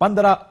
15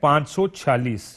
546।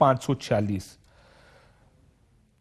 546।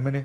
MNA।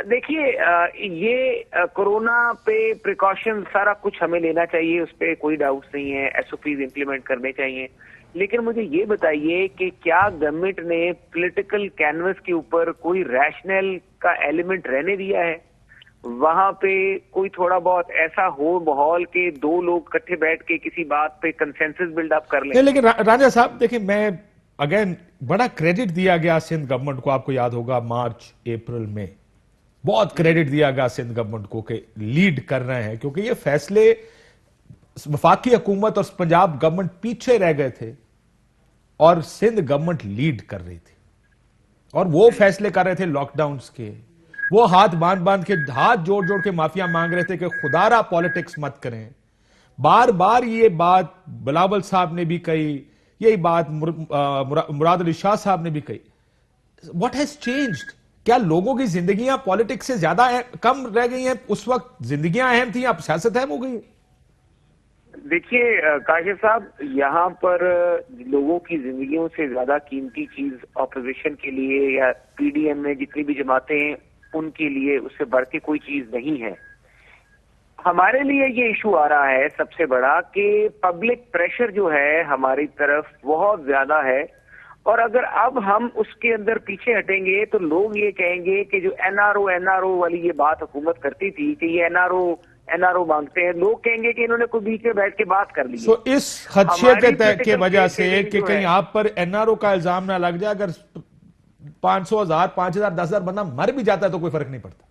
دیکھیے یہ کورونا پہ پریکاشن سارا کچھ ہمیں لینا چاہیے، اس پہ کوئی ڈاؤٹ نہیں ہے، ایس او پیز امپلیمنٹ کرنے چاہیے، لیکن مجھے یہ بتائیے کہ کیا گورنمنٹ نے پولیٹیکل کینوس کے اوپر کوئی ریشنل کا ایلیمنٹ رہنے دیا ہے؟ وہاں پہ کوئی تھوڑا بہت ایسا ہو ماحول کہ دو لوگ اکٹھے بیٹھ کے کسی بات پہ کنسنسس بلڈ اپ کر لیں؟ لیکن رانجھا صاحب دیکھیں، میں اگین بڑا کریڈٹ دیا گیا سندھ گورنمنٹ کو، آپ کو یاد ہوگا مارچ اپریل میں بہت کریڈٹ دیا گیا سندھ گورنمنٹ کو کہ لیڈ کر رہے ہیں، کیونکہ یہ فیصلے وفاقی حکومت اور پنجاب گورنمنٹ پیچھے رہ گئے تھے اور سندھ گورنمنٹ لیڈ کر رہی تھی، اور وہ فیصلے کر رہے تھے لاک ڈاؤنز کے، وہ ہاتھ باندھ کے ہاتھ جوڑ جوڑ کے معافیا مانگ رہے تھے کہ خدا را پالیٹکس مت کریں۔ بار بار یہ بات بلاول صاحب نے بھی کہی، یہی بات مراد علی شاہ صاحب نے بھی کہی۔ What has changed? کیا لوگوں کی زندگیاں پالیٹکس سے زیادہ کم رہ گئی ہیں؟ اس وقت زندگیاں اہم تھیں، اب سیاست اہم ہو گئی ہے؟ دیکھیے کاشف صاحب، یہاں پر لوگوں کی زندگیوں سے زیادہ قیمتی چیز اپوزیشن کے لیے یا پی ڈی ایم میں جتنی بھی جماعتیں ہیں ان کے لیے اس سے بڑھ کے کوئی چیز نہیں ہے۔ ہمارے لیے یہ ایشو آ رہا ہے سب سے بڑا کہ پبلک پریشر جو ہے ہماری طرف بہت زیادہ ہے، اور اگر اب ہم اس کے اندر پیچھے ہٹیں گے تو لوگ یہ کہیں گے کہ جو این آر او والی یہ بات حکومت کرتی تھی کہ یہ این آر او مانگتے ہیں، لوگ کہیں گے کہ انہوں نے کوئی بیچ میں بیٹھ کے بات کر لی۔ سو اس خدشے کے وجہ سے کہ کہیں آپ پر این آر او کا الزام نہ لگ جائے، اگر 500,000 5,000 10,000 بندہ مر بھی جاتا ہے تو کوئی فرق نہیں پڑتا۔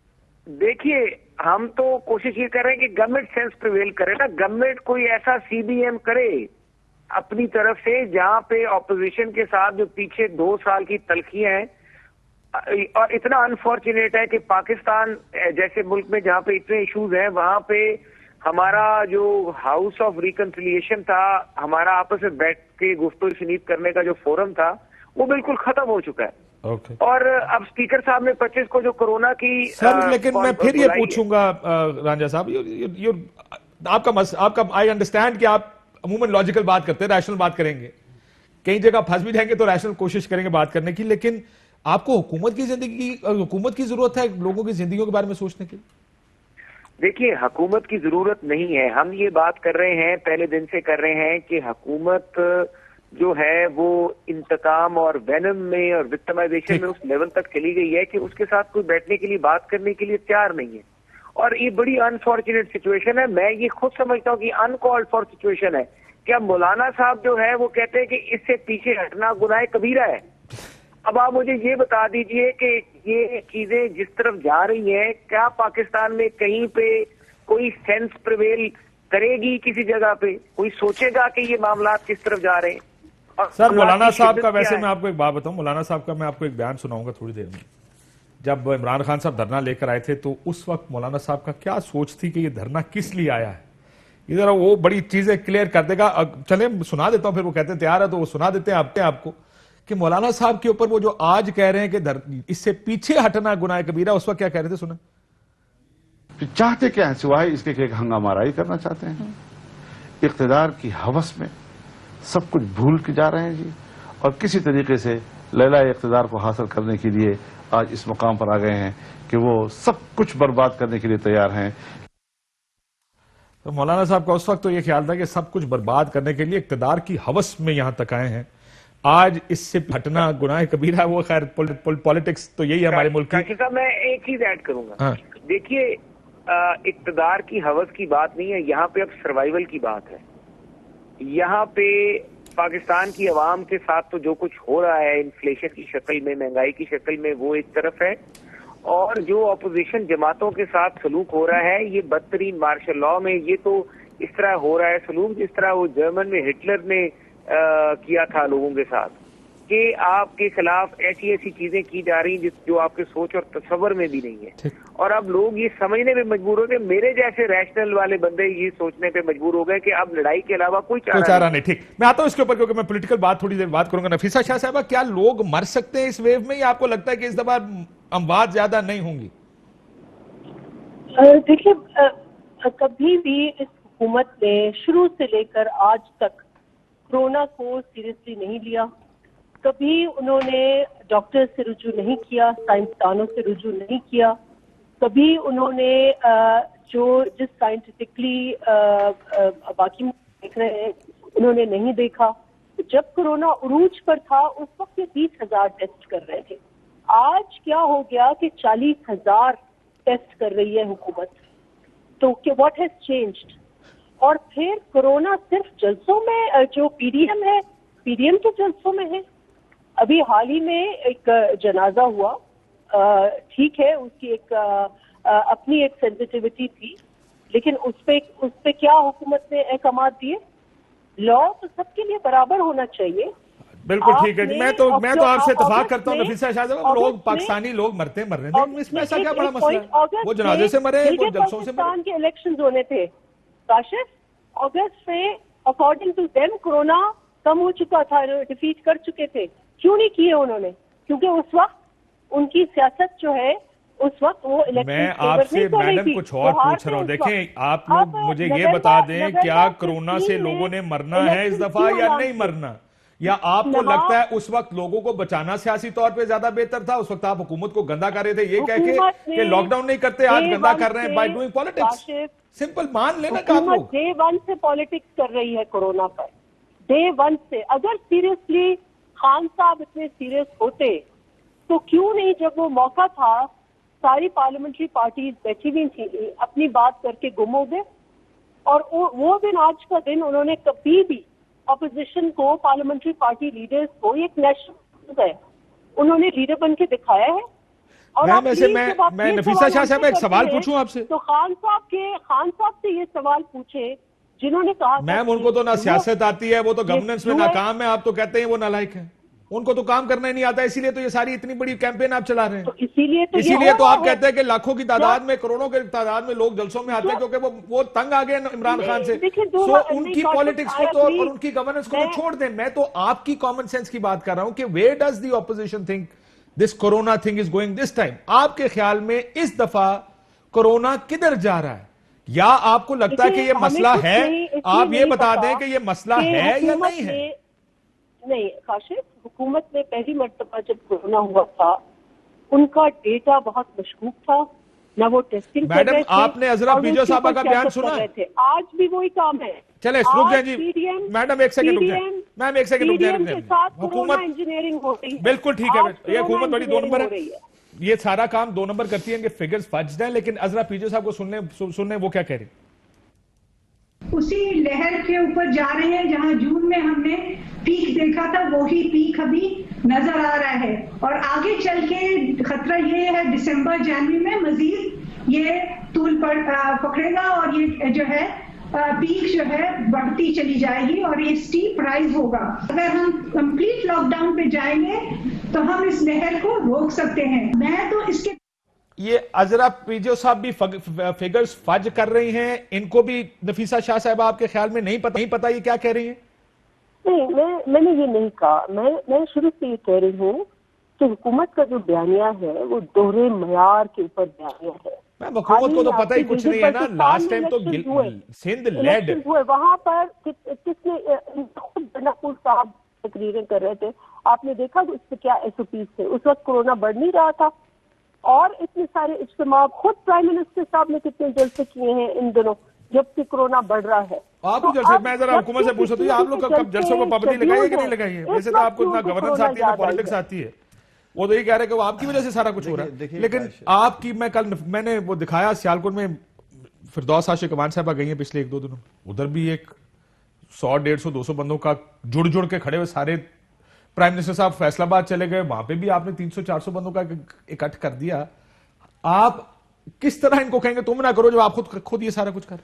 دیکھیے ہم تو کوشش یہ کر رہے ہیں کہ گورنمنٹ سینس پریویل کرے نا، گورنمنٹ کوئی ایسا سی بی ایم کرے اپنی طرف سے جہاں پہ اپوزیشن کے ساتھ جو پیچھے 2 سال کی تلخیاں ہیں، اور اتنا انفارچونیٹ ہے کہ پاکستان جیسے ملک میں جہاں پہ اتنے ایشوز ہیں وہاں پہ ہمارا جو ہاؤس آف ریکنسیلیشن تھا، ہمارا آپس میں بیٹھ کے گفتگو شنید کرنے کا جو فورم تھا وہ بالکل ختم ہو چکا ہے۔ اور اب اسپیکر صاحب نے 25 کو جو کورونا کی لیکن میں پھر یہ پوچھوں گا رانجھا صاحب، آپ کا آئی انڈرسٹینڈ کہ آپ عموماً لاجیکل بات کرتے ہیں، ریشنل بات کریں گے، کئی جگہ پھنس بھی جائیں گے تو ریشنل کوشش کریں گے بات کرنے کی، لیکن آپ کو حکومت کی ضرورت ہے لوگوں کی زندگیوں کے بارے میں سوچنے کی؟ دیکھیے حکومت کی ضرورت نہیں ہے، ہم یہ بات کر رہے ہیں پہلے دن سے کر رہے ہیں کہ حکومت جو ہے وہ انتقام اور وینم میں اور وکٹمائزیشن میں اس لیول تک چلی گئی ہے کہ اس کے ساتھ کوئی بیٹھنے کے لیے بات کرنے کے لیے تیار نہیں ہے، اور یہ بڑی انفارچونیٹ سچویشن ہے۔ میں یہ خود سمجھتا ہوں کہ انکالڈ فار سچویشن ہے کہ اب مولانا صاحب جو ہے وہ کہتے ہیں کہ اس سے پیچھے ہٹنا گناہ کبیرہ ہے۔ اب آپ مجھے یہ بتا دیجئے کہ یہ چیزیں جس طرف جا رہی ہیں، کیا پاکستان میں کہیں پہ کوئی سینس پریویل کرے گی؟ کسی جگہ پہ کوئی سوچے گا کہ یہ معاملات کس طرف جا رہے ہیں؟ سر مولانا صاحب کا ویسے میں آپ کو ایک بات بتاؤں، مولانا صاحح کا میں آپ کو ایک بیان سناؤں گا تھوڑی دیر میں۔ جب عمران خان صاحب دھرنا لے کر آئے تھے تو اس وقت مولانا صاحب کا کیا سوچ تھی کہ یہ دھرنا کس لیے آیا ہے؟ ادھر وہ بڑی چیزیں کلیئر کر دے گا، چلیں سنا دیتا ہوں، پھر وہ کہتے ہیں تیار ہے تو وہ سنا دیتے ہیں آپ کو کہ مولانا صاحب کے اوپر وہ جو آج کہہ رہے ہیں کہ اس سے پیچھے ہٹنا گناہ کبیرہ، اس وقت کیا کہہ رہے تھے، سنیں۔ چاہتے کیا ہیں سوائے اس کے کہ ایک ہنگامہ آرائی کرنا چاہتے ہیں، اقتدار کی ہوس میں سب کچھ بھول کے جا رہے ہیں جی، اور کسی طریقے سے لیلہ اقتدار کو حاصل کرنے کے لیے آج اس مقام پر آ گئے ہیں کہ وہ سب کچھ برباد کرنے کے لیے تیار ہیں۔ تو مولانا صاحب کا اس وقت تو یہ خیال تھا کہ سب کچھ برباد کرنے کے لیے اقتدار کی ہوس میں یہاں تک آئے ہیں، آج اس سے ہٹنا گناہ کبیرہ۔ وہ خیر پولیٹکس تو یہی ہے ہمارے ملک کی۔ صاحب میں ایک چیز ایڈ کروں گا، دیکھیے اقتدار کی ہوس کی بات نہیں ہے یہاں پہ، اب سروائیول کی بات ہے۔ یہاں پہ پاکستان کی عوام کے ساتھ تو جو کچھ ہو رہا ہے انفلیشن کی شکل میں، مہنگائی کی شکل میں، وہ ایک طرف ہے، اور جو اپوزیشن جماعتوں کے ساتھ سلوک ہو رہا ہے یہ بدترین مارشل لاء میں، یہ تو اس طرح ہو رہا ہے سلوک جس طرح وہ جرمن میں ہٹلر نے کیا تھا لوگوں کے ساتھ، کہ آپ کے خلاف ایسی ایسی چیزیں کی جا رہی ہیں جو آپ کے سوچ اور تصور میں بھی نہیں ہے، اور اب لوگ یہ سمجھنے پہ مجبور ہو گئے، میرے جیسے ریشنل والے بندے یہ سوچنے پہ مجبور ہو گئے کہ اب لڑائی کے علاوہ کوئی چارہ نہیں۔ ٹھیک، میں آتا ہوں اس کے اوپر کیونکہ میں پولیٹیکل بات تھوڑی دیر بات کروں گا۔ نفیسہ شاہ صاحبہ، کیا لوگ مر سکتے ہیں اس ویو میں، یا آپ کو لگتا ہے کہ اس دفعہ اموات زیادہ نہیں ہوں گی؟ دیکھیے کبھی بھی اس حکومت نے شروع سے لے کر آج تک کورونا کو سیریسلی نہیں لیا، کبھی انہوں نے ڈاکٹر سے رجوع نہیں کیا، سائنسدانوں سے رجوع نہیں کیا، کبھی انہوں نے جس سائنٹیفکلی باقی دیکھ رہے ہیں انہوں نے نہیں دیکھا. جب کرونا عروج پر تھا اس وقت یہ 20,000 ٹیسٹ کر رہے تھے. آج کیا ہو گیا کہ 40,000 ٹیسٹ کر رہی ہے حکومت. تو واٹ ہیز چینجڈ؟ اور پھر کرونا صرف جلسوں میں جو پی ڈی ایم ہے، پی ڈی ایم کے جلسوں میں ہے. ابھی حال ہی میں ایک جنازہ ہوا، ٹھیک ہے اس کی ایک اپنی ایک سینسٹیوٹی تھی، لیکن اس پہ کیا حکومت نے احکامات دیے؟ لا تو سب کے لیے برابر ہونا چاہیے. بالکل ٹھیک ہے. میں تو آپ سے اتفاق کرتا ہوں نفیسہ شاہ صاحب، لوگ پاکستانی لوگ مرتے ہیں، اس میں ایسا کیا بڑا مسئلہ ہے؟ وہ جنازے سے مرے، وہ جلسوں سے مرے. پاکستان کے الیکشن ہونے تھے کاشف، اگست میں اکارڈنگ ٹو دیم کرونا کم ہو چکا تھا، ڈیفیٹ کر چکے تھے. کیوں نہیں کیے انہوں نے؟ کیونکہ اس وقت ان کی سیاست جو ہے اس وقت وہ الیکشن میں آپ سے میڈم کچھ اور پوچھ رہا ہوں. دیکھیں آپ لوگ مجھے یہ بتا دیں کیا کرونا سے لوگوں نے مرنا ہے اس دفعہ یا نہیں مرنا؟ یا آپ کو لگتا ہے اس وقت لوگوں کو بچانا سیاسی طور پہ زیادہ بہتر تھا؟ اس وقت آپ حکومت کو گندا کر رہے تھے یہ کہہ کے کہ لاک ڈاؤن نہیں کرتے، آج گندا کر رہے ہیں بائی ڈوئنگ پالیٹکس. سمپل مان لینا کہ آپ لوگ ڈے ون سے پالیٹکس کر رہی ہے کرونا پر. ڈے ون سے اگر سیریسلی خان صاحب اتنے سیریس ہوتے تو کیوں نہیں، جب وہ موقع تھا ساری پارلیمنٹری پارٹیز بیٹھی ہوئی تھی اپنی بات کر کے گم ہو گئے. اور وہ دن آج کا دن انہوں نے کبھی بھی اپوزیشن کو، پارلیمنٹری پارٹی لیڈرز کو ایک نیشنل ہے انہوں نے لیڈر بن کے دکھایا ہے. اور میں نفیسہ شاہ صاحب ایک سوال پوچھوں آپ سے؟ تو خان صاحب سے یہ سوال پوچھے جنہوں نے کہا میم ان کو تو نہ سیاست آتی ہے، وہ تو گورننس میں ناکام ہے، آپ تو کہتے ہیں وہ نالائق ہیں. ان کو تو کام کرنا ہی نہیں آتا، اسی لیے تو یہ ساری اتنی بڑی کیمپین آپ چلا رہے ہیں. اسی لیے تو آپ کہتے ہیں کہ لاکھوں کی تعداد میں، کروڑوں کی تعداد میں لوگ جلسوں میں آتے ہیں کیونکہ وہ تنگ آ گئے عمران خان سے. سو ان کی پالیٹکس کو تو اور ان کی گورننس کو تو چھوڑ دیں. میں تو آپ کی کامن سینس کی بات کر رہا ہوں کہ where does the opposition think this corona thing is going this time? آپ کے خیال میں اس دفعہ کرونا کدھر جا رہا ہے؟ یا آپ کو لگتا ہے کہ یہ مسئلہ ہے؟ آپ یہ بتا دیں کہ یہ مسئلہ ہے یا نہیں ہے. نہیں کاشف، حکومت نے پہلی مرتبہ جب کورونا ہوا تھا ان کا ڈیٹا بہت مشکوک تھا، نہ وہ ٹیسٹنگ کر رہے تھے. میڈم آپ نے عذرا پیجو صاحبہ کا بیان سنا ہے؟ آج بھی وہی کام ہے. چلے رک جائیں جی میڈم، ایک سیکنڈ رک جائیں میم، ایک سیکنڈ رک جائیں. حکومت انجینئرنگ ہو رہی ہے. بالکل ٹھیک ہے، یہ حکومت بڑی 2 نمبر ہے، یہ سارا کام 2 نمبر کرتی ہے کہ فگرز فجد ہیں. لیکن عذرا پیجو صاحب کو سننے وہ کیا کہہ رہے ہیں. اسی لہر کے اوپر جا رہے ہیں جہاں جون میں ہم نے پیک دیکھا تھا، وہی پیک ابھی نظر آ رہا ہے. اور آگے چل کے خطرہ یہ ہے دسمبر جنوری میں مزید یہ طول پکڑے گا اور یہ جو ہے پیک جو ہے بڑھتی چلی جائے گی اور یہ سٹیپ رائز ہوگا. اگر ہم کمپلیٹ لاک ڈاؤن پہ جائیں گے تو ہم اس لہر کو روک سکتے ہیں. میں تو اس کے یہ عذرا پیجو صاحب بھی فگرز فج کر رہی ہیں، ان کو بھی نفیسہ شاہ صاحب آپ کے خیال میں نہیں پتا یہ کیا کہہ رہی ہیں؟ نہیں، میں نے یہ نہیں کہا. میں شروع سے یہ کہہ رہی ہوں کہ حکومت کا جو بیانیہ ہے وہ دوہرے معیار کے اوپر بیانیہ ہے. حکومت کو تو پتہ ہی کچھ نہیں ہے نا. لاسٹ ٹائم تو سندھ لیڈ وہاں پر کس نے خود نقول صاحب تقریریں کر رہے تھے، آپ نے دیکھا اس پہ کیا ایس او پیز تھے. اس وقت کورونا بڑھ نہیں رہا تھا اور اتنے سارے اجتماع خود پرائم منسٹر صاحب نے کتنے جلسے کیے ہیں ان دنوں جبکہ کورونا بڑھ رہا ہے. آپ بھی جلسے، میں ذرا حکومت سے پوچھ سکتا ہوں آپ لوگ کب جلسوں میں پابندی لگائی ہے کہ نہیں لگائی ہے؟ ویسے تو آپ کو اتنا گورننس آتی ہے، پالیٹکس آتی ہے. وہ تو یہ کہہ رہے کہ وہ آپ کی وجہ سے سارا کچھ ہو رہا ہے. لیکن آپ کی میں نے وہ دکھایا سیالکوٹ میں فردوس عاشق امان صاحبہ گئی ہیں پچھلے 1-2 دنوں، ادھر بھی ایک 100, 150, 200 بندوں کا جڑ کے کھڑے ہوئے سارے. پرائم منسٹر صاحب فیصل آباد چلے گئے، وہاں پہ بھی آپ نے 300, 400 بندوں کا اکٹھ کر دیا. آپ کس طرح ان کو کہیں گے تم نہ کرو جب آپ خود یہ سارا کچھ کر؟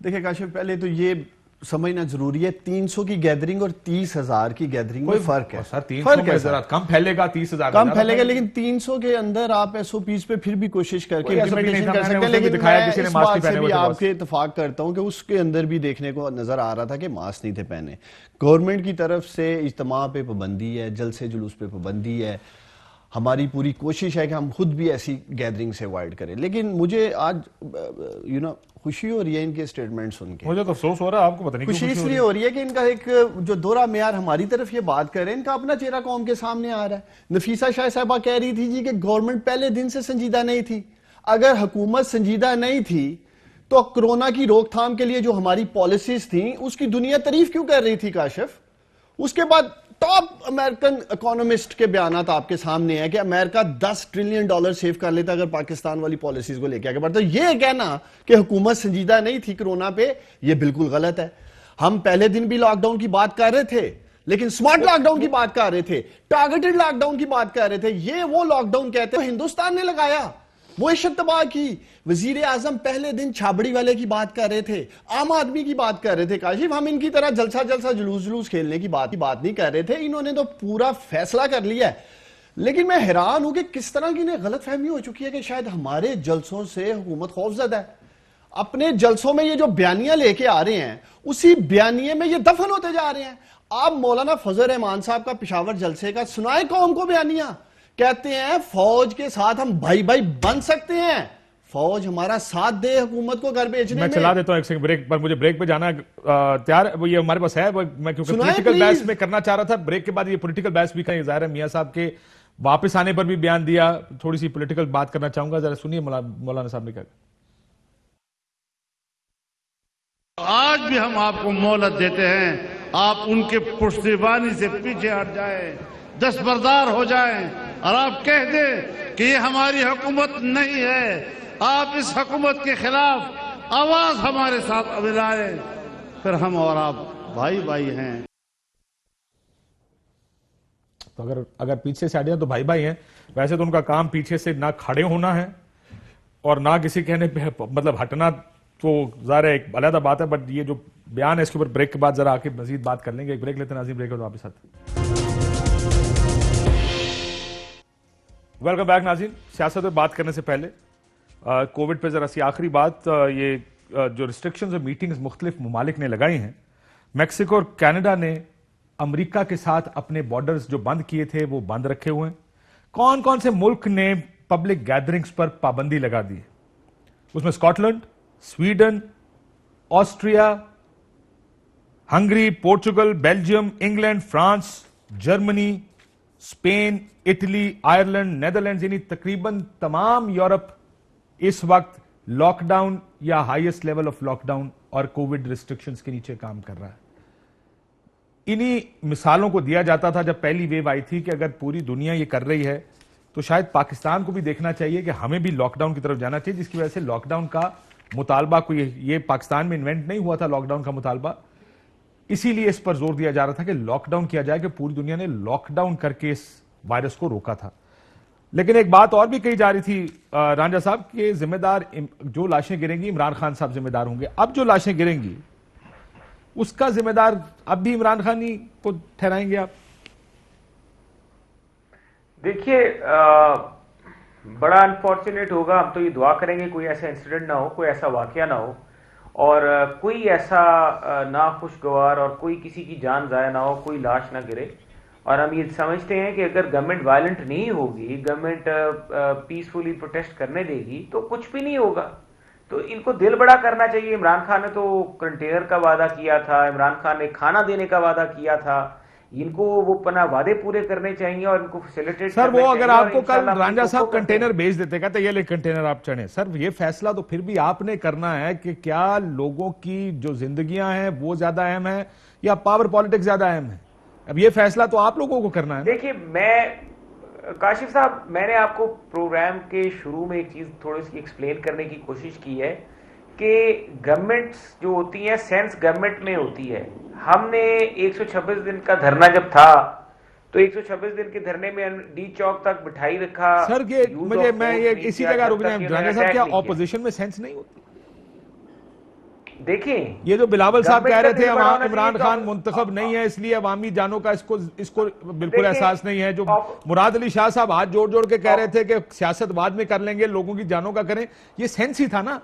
دیکھیں کاشف، پہلے تو یہ سمجھنا ضروری ہے 300 کی گیدرنگ اور 30,000 کی گیدرنگ میں فرق ہے. سر 300 میں ذرا کم پھیلے گا، 30,000 کم پھیلے گا، لیکن 300 کے اندر آپ ایس او پیز پہ پھر بھی کوشش کر کے امپلیمنٹیشن کر سکتے ہیں. لیکن میں اس بات سے بھی آپ کے اتفاق کرتا ہوں کہ اس کے اندر بھی دیکھنے کو نظر آ رہا تھا کہ ماسک نہیں تھے پہنے. گورنمنٹ کی طرف سے اجتماع پہ پابندی ہے، جلسے جلوس پہ پابندی ہے. ہماری پوری کوشش ہے کہ ہم خود بھی ایسی گیدرنگ سے اوائڈ کریں. لیکن مجھے آج خوشی ہو رہی ہے ان کے سٹیٹمنٹ سن کے. مجھے تو افسوس ہو رہا ہے، آپ کو پتہ نہیں کیوں خوشی اس لیے ہو رہی ہے کہ ان کا ایک جو دورہ معیار ہماری طرف یہ بات کر رہے ہیں، ان کا اپنا چہرہ قوم کے سامنے آ رہا ہے. نفیسہ شاہ صاحبہ کہہ رہی تھی جی کہ گورنمنٹ پہلے دن سے سنجیدہ نہیں تھی. اگر حکومت سنجیدہ نہیں تھی تو کرونا کی روک تھام کے لیے جو ہماری پالیسیز تھیں اس کی دنیا تعریف کیوں کر رہی تھی کاشف؟ اس کے بعد ٹاپ امریکن اکانومسٹ کے بیانات آپ کے سامنے ہیں کہ امریکہ $10 ٹریلین سیو کر لیتا اگر پاکستان والی پالیسیز کو لے کے آگے بڑھتا. یہ کہنا کہ حکومت سنجیدہ نہیں تھی کرونا پہ یہ بالکل غلط ہے. ہم پہلے دن بھی لاک ڈاؤن کی بات کر رہے تھے لیکن سمارٹ لاک ڈاؤن کی بات کر رہے تھے, ٹارگیٹڈ لاک ڈاؤن کی بات کر رہے تھے. یہ وہ لاک ڈاؤن کہتے ہیں ہندوستان نے لگایا, وہ عشت تباہ کی. وزیر اعظم پہلے دن چھابڑی والے کی بات کر رہے تھے, عام آدمی کی بات کر رہے تھے. کاشف ہم ان کی طرح جلسہ جلوس کھیلنے کی بات نہیں کر رہے تھے. انہوں نے تو پورا فیصلہ کر لیا ہے. لیکن میں حیران ہوں کہ کس طرح کی غلط فہمی ہو چکی ہے کہ شاید ہمارے جلسوں سے حکومت خوف زدہ ہے. اپنے جلسوں میں یہ جو بیانیاں لے کے آ رہے ہیں اسی بیانیے میں یہ دفن ہوتے جا رہے ہیں. آپ مولانا فضل الرحمان صاحب کا پشاور جلسے کا سنائے قوم کو بیانیہ. کہتے ہیں فوج کے ساتھ ہم بھائی بن سکتے ہیں, فوج ہمارا ساتھ دے حکومت کو گھر بھیجنے میں. میں چلا دیتا ہوں ایک سیکنڈ بریک پر, مجھے بریک پہ جانا ہے. تیار یہ ہمارے پاس ہے, میں کیونکہ پولیٹیکل بحث میں کرنا چاہ رہا تھا. بریک کے بعد یہ پولیٹیکل بحث بھی کریں. ظاہر ہے میاں صاحب کے واپس آنے پر بھی بیان دیا, تھوڑی سی پولیٹیکل بات کرنا چاہوں گا. ذرا سنیے مولانا صاحب نے کہا. آج بھی ہم آپ کو مہلت دیتے ہیں, آپ ان کے پشتیبانی سے پیچھے ہٹ جائیں, دستبردار ہو جائیں اور آپ کہہ دیں کہ یہ ہماری حکومت نہیں ہے. آپ اس حکومت کے خلاف آواز ہمارے ساتھ ملائیں, پھر ہم اور آپ بھائی ہیں. تو اگر پیچھے سے ہٹے تو بھائی ہیں. ویسے تو ان کا کام پیچھے سے نہ کھڑے ہونا ہے اور نہ کسی کہنے پہ مطلب ہٹنا, تو ظاہر ہے ایک علیحدہ بات ہے. بٹ یہ جو بیان ہے اس کے اوپر بریک کے بعد ذرا آ کے مزید بات کر لیں گے. ایک بریک لیتے ہیں ناظرین, بریک کے بعد واپس آتے ہیں. ویلکم بیک ناظرین. سیاست پہ بات کرنے سے پہلے کووڈ پہ ذرا سی آخری بات. یہ جو ریسٹرکشنز اور میٹنگز مختلف ممالک نے لگائی ہیں, میکسیکو اور کینیڈا نے امریکہ کے ساتھ اپنے بارڈرز جو بند کیے تھے وہ بند رکھے ہوئے ہیں. کون کون سے ملک نے پبلک گیدرنگز پر پابندی لگا دی ہے؟ اس میں Scotland, Sweden, Austria, Hungary, Portugal, Belgium, England, France, Germany, Spain, Italy, Ireland, Netherlands, یعنی تقریباً تمام یورپ اس وقت لاک ڈاؤن یا highest level of lockdown اور کووڈ ریسٹرکشنز کے نیچے کام کر رہا ہے. انہی مثالوں کو دیا جاتا تھا جب پہلی ویو آئی تھی کہ اگر پوری دنیا یہ کر رہی ہے تو شاید پاکستان کو بھی دیکھنا چاہیے کہ ہمیں بھی لاک ڈاؤن کی طرف جانا چاہیے, جس کی وجہ سے لاک ڈاؤن کا مطالبہ کوئی یہ پاکستان میں انوینٹ نہیں ہوا تھا. لاک ڈاؤن کا مطالبہ اسی لیے اس پر زور دیا جا رہا تھا کہ لاک ڈاؤن کیا جائے, کہ پوری دنیا نے لاک ڈاؤن کر کے اس وائرس کو روکا تھا. لیکن ایک بات اور بھی کہی جا رہی تھی رانجھا صاحب کہ ذمہ دار جو لاشیں گریں گی عمران خان صاحب ذمہ دار ہوں گے. اب جو لاشیں گریں گی اس کا ذمہ دار اب بھی عمران خان ہی کو ٹھہرائیں گے آپ؟ دیکھیے بڑا انفارچونیٹ ہوگا. ہم تو یہ دعا کریں گے کوئی ایسا انسیڈنٹ نہ ہو, کوئی ایسا واقعہ نہ ہو اور کوئی ایسا ناخوشگوار اور کوئی کسی کی جان ضائع نہ ہو, کوئی لاش نہ گرے. اور ہم یہ سمجھتے ہیں کہ اگر گورنمنٹ وائلنٹ نہیں ہوگی, گورنمنٹ پیسفلی پروٹیسٹ کرنے دے گی تو کچھ بھی نہیں ہوگا. تو ان کو دل بڑا کرنا چاہیے. عمران خان نے تو کنٹینر کا وعدہ کیا تھا, عمران خان نے کھانا دینے کا وعدہ کیا تھا. ان کو وہ پناہ وعدے پورے کرنے چاہیے اور ان کو فیسیلیٹیٹ سر وہ اگر آپ کو کل رانجھا صاحب کنٹینر بھیج دیتے, کہتے یہ لے کنٹینر آپ چڑھیں, سر یہ فیصلہ تو پھر بھی آپ نے کرنا ہے کہ کیا لوگوں کی جو زندگیاں ہیں وہ زیادہ اہم ہیں یا پاور پالیٹکس زیادہ اہم ہے. اب یہ فیصلہ تو آپ لوگوں کو کرنا ہے. دیکھیے کاشف صاحب, میں نے آپ کو پروگرام کے شروع میں ایک چیز تھوڑی سی ایکسپلین کرنے کی کوشش کی ہے کہ گورنمنٹس جو ہوتی ہیں سینس گورنمنٹ میں ہوتی ہے. ہم نے 126 دن کا دھرنا جب تھا تو 126 دن کے دھرنے میں ڈی چوک تک بٹھائی رکھا. سر میں یہ اسی جگہ رک جائیں رانجھا صاحب, کیا اپوزیشن میں سینس نہیں ہوتی؟ دیکھیں یہ جو بلاول صاحب کہہ رہے تھے عمران خان منتخب نہیں ہے اس لیے عوامی جانوں کا اس کو بالکل احساس نہیں ہے. جو مراد علی شاہ صاحب ہاتھ جوڑ کے کہہ رہے تھے کہ سیاست بعد میں کر لیں گے, لوگوں کی جانوں کا کریں, یہ سینس ہی تھا نا.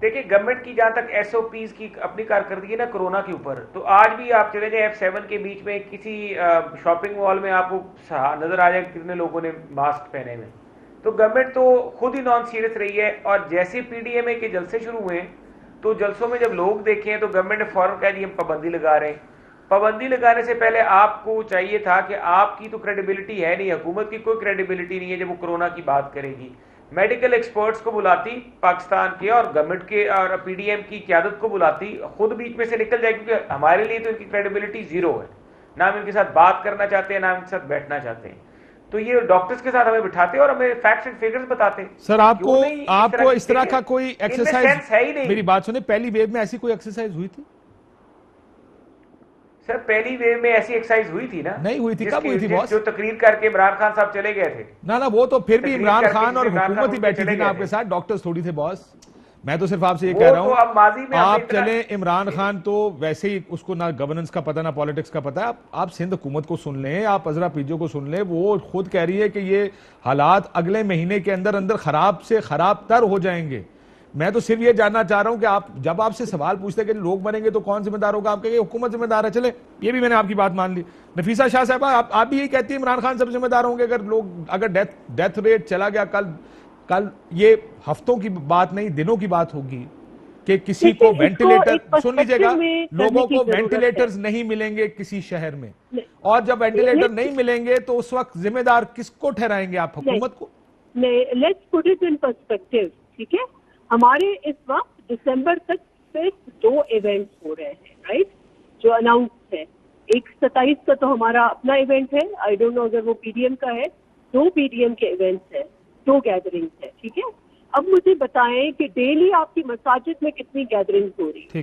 دیکھیں گورنمنٹ کی جہاں تک ایس او پیز کی اپنی کارکردگی نا کرونا کے اوپر, تو آج بھی آپ چلے جائیں F7 کے بیچ میں کسی شاپنگ مال میں آپ کو نظر آ جائے کتنے لوگوں نے ماسک پہنے ہوئے. تو گورنمنٹ تو خود ہی نان سیریس رہی ہے. اور جیسے پی ڈی ایم اے کے جلسے شروع ہوئے تو جلسوں میں جب لوگ دیکھیں تو گورنمنٹ نے فوراً کہہ دیا ہم پابندی لگا رہے ہیں. پابندی لگانے سے پہلے آپ کو چاہیے تھا کہ آپ کی تو کریڈیبلٹی ہے نہیں, حکومت کی کوئی کریڈیبلٹی نہیں ہے جب وہ کرونا کی بات کرے گی, میڈیکل ایکسپرٹس کو بلاتی پاکستان کے اور گورنمنٹ کے اور پی ڈی ایم کی قیادت کو بلاتی, خود بیچ میں سے نکل جائے, کیونکہ ہمارے لیے تو ان کی کریڈیبلٹی زیرو ہے, نہ ہم ان کے ساتھ بات کرنا چاہتے ہیں نہ ہم ان کے ساتھ بیٹھنا چاہتے ہیں. تو یہ ڈاکٹرز کے ساتھ ہمیں بٹھاتے اور ہمیں فیکٹس اینڈ فگرز بتاتے. سر آپ کو اس طرح کا کوئی ایکسرسائز, میری بات سنیں, پہلی ویو میں ایسی کوئی ایکسرسائز ہوئی تھی؟ سر پہلی ویو میں ایسی ایکسرسائز ہوئی تھی نا؟ نہیں ہوئی تھی. کب ہوئی تھی باس؟ جو تقریر کر کے عمران خان صاحب چلے گئے تھے. نہ وہ تو پھر بھی عمران خان اور حکومت ہی بیٹھی تھی نا آپ کے ساتھ, ڈاکٹرز تھوڑی تھے باس. میں تو صرف آپ سے یہ کہہ رہا ہوں, آپ چلیں, عمران خان تو ویسے ہی اس کو نہ گورننس کا پتہ نہ پالیٹکس کا پتہ ہے. آپ سندھ حکومت کو سن لیں, آپ عذرا پیجو کو سن لیں, وہ خود کہہ رہی ہے کہ یہ حالات اگلے مہینے کے اندر اندر خراب سے خراب تر ہو جائیں گے. میں تو صرف یہ جاننا چاہ رہا ہوں کہ آپ جب آپ سے سوال پوچھتے کہ لوگ مریں گے تو کون ذمہ دار ہوگا, آپ کہیں حکومت ذمہ دار ہے. چلے یہ بھی میں نے آپ کی بات مان لی. نفیسہ شاہ صاحبہ آپ بھی یہی کہتی ہیں عمران خان سب ذمہ دار ہوں گے اگر ڈیتھ ریٹ چلا گیا کل یہ ہفتوں کی بات نہیں دنوں کی بات ہوگی کہ کسی کو وینٹیلیٹر, سن لیجئے گا, لوگوں کو وینٹیلیٹرز نہیں ملیں گے کسی شہر میں, اور جب وینٹیلیٹر نہیں ملیں گے تو اس وقت ذمہ دار کس کو ٹھہرائیں گے آپ؟ حکومت کو؟ Let's put it in perspective. ٹھیک ہے, ہمارے اس وقت دسمبر تک صرف 2 ایونٹس ہو رہے ہیں, رائٹ, جو اناؤنس ہے. ایک 27 کا تو ہمارا اپنا ایونٹ ہے, آئی ڈونٹ نو اگر وہ پی ڈی ایم کا ہے. 2 پی ڈی ایم کے ایونٹس ہیں, 2 گیدرنگز ہیں. ٹھیک ہے, اب مجھے بتائیں کہ ڈیلی آپ کی مساجد میں کتنی گیدرنگز ہو رہی ہے,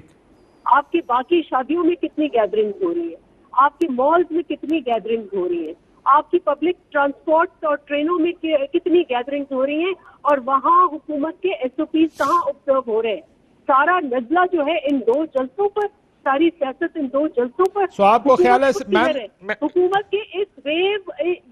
آپ کی باقی شادیوں میں کتنی گیدرنگز ہو رہی ہے, آپ کی مالز میں کتنی گیدرنگز ہو رہی ہے, آپ کی پبلک ٹرانسپورٹ اور ٹرینوں میں کتنی گیدرنگز ہو رہی ہیں, اور وہاں حکومت کے ایس او پیز کہاں آبزرو ہو رہے ہیں. سارا نزلہ جو ہے ان 2 جلسوں پر, ساری سیاست ان 2 جلسوں پر. سو آپ کو خیال ہے حکومت کے اس ویو,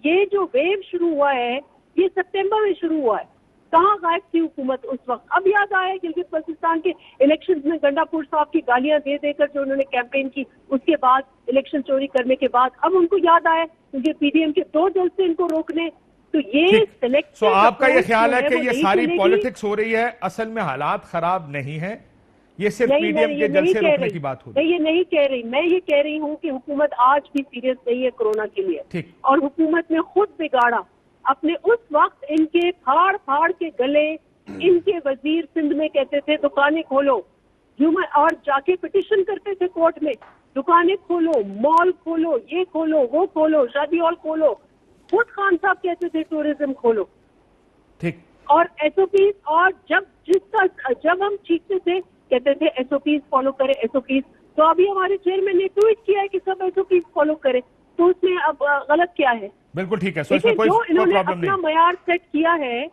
یہ جو ویو شروع ہوا ہے یہ سپٹمبر میں شروع ہوا ہے, کہاں غائب تھی حکومت اس وقت؟ اب یاد آیا گلگت بلتستان کے الیکشنز میں گنڈا پور صاحب کی گالیاں دے دے کر جو انہوں نے کیمپین کی, اس کے بعد الیکشن چوری کرنے کے بعد اب ان کو یاد آیا کیونکہ پی ڈی ایم کے 2 جلسے ان کو روکنے. تو یہ سلیکٹ, سو آپ کا یہ خیال ہے کہ یہ ساری پالیٹکس ہو رہی ہے, اصل میں حالات خراب نہیں ہیں, یہ صرف پی ڈی ایم کے جلسے روکنے کی بات ہو رہی ہے؟ میں یہ نہیں کہہ رہی, میں یہ کہہ رہی ہوں کہ حکومت آج بھی سیریس نہیں ہے کرونا کے لیے, اور حکومت نے خود بگاڑا اپنے. اس وقت ان کے پھاڑ پھاڑ کے گلے, ان کے وزیر سندھ میں کہتے تھے دکانیں کھولو, اور جا کے پٹیشن کرتے تھے کورٹ میں, دکانیں کھولو, مال کھولو, یہ کھولو, وہ کھولو, شادی ہال کھولو. خود خان صاحب کہتے تھے ٹورزم کھولو. ٹھیک, اور ایس او پیز, اور جب ہم چیختے تھے کہتے تھے ایس او پیز فالو کرے, ایس او پیز. تو ابھی ہمارے چیئرمین نے ٹویٹ کیا ہے کہ سب ایس او پیز فالو کرے, تو اس میں اب غلط کیا ہے؟ بالکل ٹھیک ہے, سو اس میں کوئی انہوں نے پرابلم نہیں. اپنا معیار سیٹ کیا ہے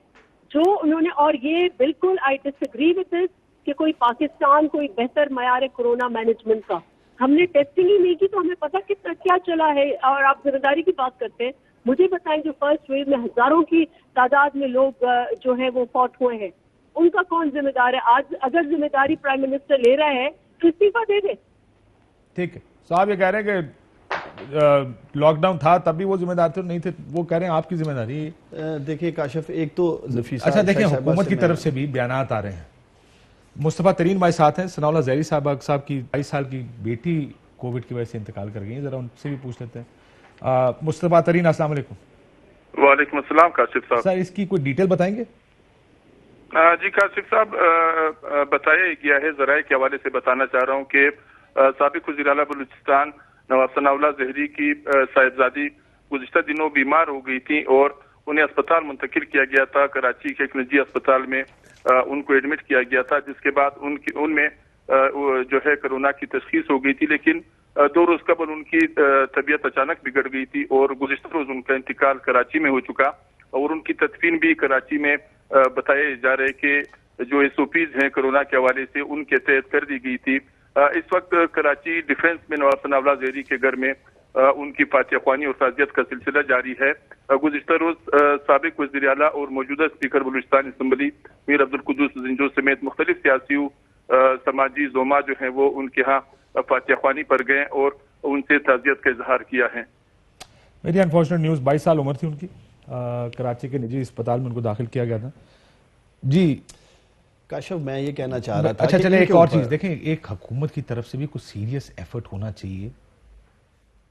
جو انہوں نے, اور یہ بالکل آئی ڈس ایگری وتھ دس کہ کوئی پاکستان کوئی بہتر معیار ہے کورونا مینجمنٹ کا. ہم نے ٹیسٹنگ ہی نہیں کی تو ہمیں پتہ کیا چلا ہے. اور آپ ذمہ داری کی بات کرتے ہیں, مجھے بتائیں جو فرسٹ ویو میں ہزاروں کی تعداد میں لوگ جو ہے وہ فوت ہوئے ہیں, ان کا کون ذمہ دار ہے؟ آج اگر ذمہ داری پرائم منسٹر لے رہا ہے تو استعفیٰ دے دے. ٹھیک ہے, صاحب یہ کہہ رہے ہیں کہ لاک ڈاؤن تھا تب بھی وہ ذمہ دار تھے, نہیں تھے, وہ کہہ رہے ہیں آپ کی ذمہ داری. دیکھیں کاشف, ایک تو اچھا دیکھیں حکومت کی طرف سے بھی بیانات آ رہے ہیں. مصطفیٰ ترین ہمارے ساتھ ہیں, ثناء اللہ زہری صاحب کی 22 سال کی بیٹی کووڈ کی وجہ سے انتقال کر گئی ہیں, ذرا ان سے بھی پوچھ لیتے ہیں. مصطفیٰ ترین السلام علیکم. وعلیکم السلام کاشف صاحب. سر اس کی کوئی ڈیٹیل بتائیں گے؟ جی کاشف صاحب, بتایا گیا ہے, ذرائع کے حوالے سے بتانا چاہ رہا ہوں کہ سابق وزیر اعلیٰ بلوچستان نواب ثناء اللہ زہری کی صاحبزادی گزشتہ دنوں بیمار ہو گئی تھی اور انہیں اسپتال منتقل کیا گیا تھا. کراچی کے ایک نجی اسپتال میں ان کو ایڈمٹ کیا گیا تھا, جس کے بعد ان میں جو ہے کرونا کی تشخیص ہو گئی تھی, لیکن 2 روز قبل ان کی طبیعت اچانک بگڑ گئی تھی اور گزشتہ روز ان کا انتقال کراچی میں ہو چکا, اور ان کی تدفین بھی کراچی میں بتائے جا رہے کہ جو ایس او پیز ہیں کرونا کے حوالے سے ان کے تحت کر دی گئی تھی. اس وقت کراچی ڈیفنس میں نواب ثناء اللہ زہری کے گھر میں ان کی فاتح خوانی اور تعزیت کا سلسلہ جاری ہے. گزشتہ روز سابق وزیر اعلیٰ اور موجودہ اسپیکر بلوچستان اسمبلی میر عبدالقدوس زنجو سمیت مختلف سیاسی سماجی زوما جو ہیں وہ ان کے ہاں فاتح خوانی پر گئے اور ان سے تعزیت کا اظہار کیا ہے. میری انفارچونیٹ نیوز, 22 سال عمر تھی ان کی, کراچی کے نجی اسپتال میں ان کو داخل کیا گیا تھا. جی کاشف, میں یہ کہنا چاہ رہا تھا. اچھا چلے ایک اور چیز دیکھیں, ایک حکومت کی طرف سے بھی کچھ سیریس ایفرٹ ہونا چاہیے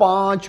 5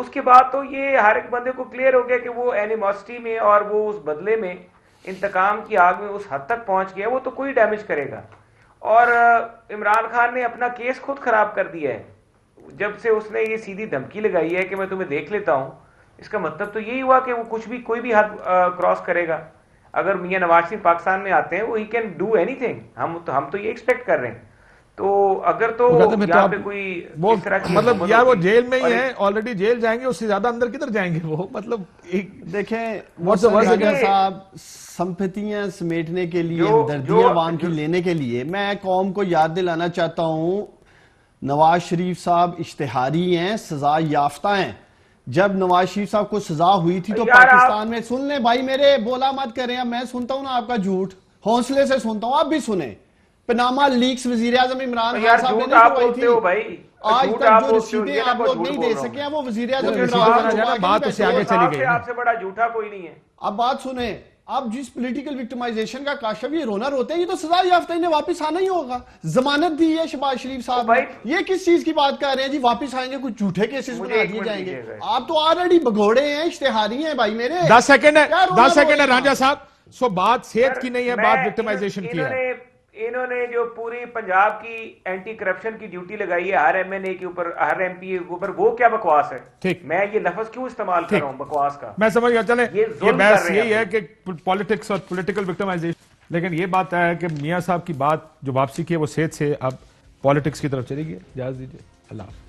اس کے بعد تو یہ ہر ایک بندے کو کلیئر ہو گیا کہ وہ اینیموسٹی میں اور وہ اس بدلے میں انتقام کی آگ میں اس حد تک پہنچ گیا وہ تو کوئی ڈیمیج کرے گا. اور عمران خان نے اپنا کیس خود خراب کر دیا ہے جب سے اس نے یہ سیدھی دھمکی لگائی ہے کہ میں تمہیں دیکھ لیتا ہوں. اس کا مطلب تو یہی ہوا کہ وہ کچھ بھی کوئی بھی حد کراس کرے گا. اگر میاں نواز شریف پاکستان میں آتے ہیں وہ he can do any thing. ہم تو یہ ایکسپیکٹ کر رہے ہیں. تو اگر تو یہاں پہ کوئی اس طرح کی مطلب یار وہ جیل میں ہی ہیں آلریڈی جیل جائیں گے اس سے زیادہ اندر کدھر جائیں گے وہ مطلب دیکھیں صاحب سمپتیاں سمیٹنے کے لیے ہمدردیاں عوام کی لینے کے لیے میں قوم کو یاد دلانا چاہتا ہوں نواز شریف صاحب اشتہاری ہیں سزا یافتہ ہیں. جب نواز شریف صاحب کو سزا ہوئی تھی تو پاکستان میں سن لیں بھائی میرے بولا مت کریں میں سنتا ہوں نا آپ کا جھوٹ حوصلے سے سنتا ہوں آپ بھی سنیں. پناما لیکس وزیراعظم عمران خان صاحب نے کروائی تھی آج تک جو رسیدیں آپ لوگ نہیں دے سکے ہیں وہ وزیراعظم عمران خان بات اس سے آگے چلی گئی. آپ سے بڑا جھوٹا کوئی نہیں ہے. اب بات سنیں اب جس پولیٹیکل وکٹمائزیشن کا کاشف یہ رونا روتے ہیں یہ تو سزا یافتہ انہیں واپس آنا ہی ہوگا. ضمانت دی ہے شہباز شریف صاحب یہ کس چیز کی بات کر رہے ہیں جی واپس آئیں گے کچھ جھوٹے کیسز بنا دیے جائیں گے. آپ تو آلریڈی بگوڑے ہیں اشتہاری ہیں بھائی میرے. 10 سیکنڈ ہے رانجھا صاحب. سو بات صحت کی نہیں ہے بات وکٹمائزیشن کی ہے. انہوں نے جو پوری پنجاب کی اینٹی کرپشن کی ڈیوٹی لگائی ہے ہر ایم این اے کے اوپر ہر ایم پی اے کے اوپر وہ کیا بکواس ہے. میں یہ لفظ کیوں استعمال کر رہا ہوں بکواس کا میں سمجھ گیا. چلیں یہ بحث یہی ہے کہ پالیٹکس اور پولیٹیکل وکٹمائزیشن لیکن یہ بات ہے کہ میاں صاحب کی بات جو واپسی کی ہے وہ صحت سے اب پالیٹکس کی طرف چلی گئی. اجازت دیجیے. اللہ حافظ.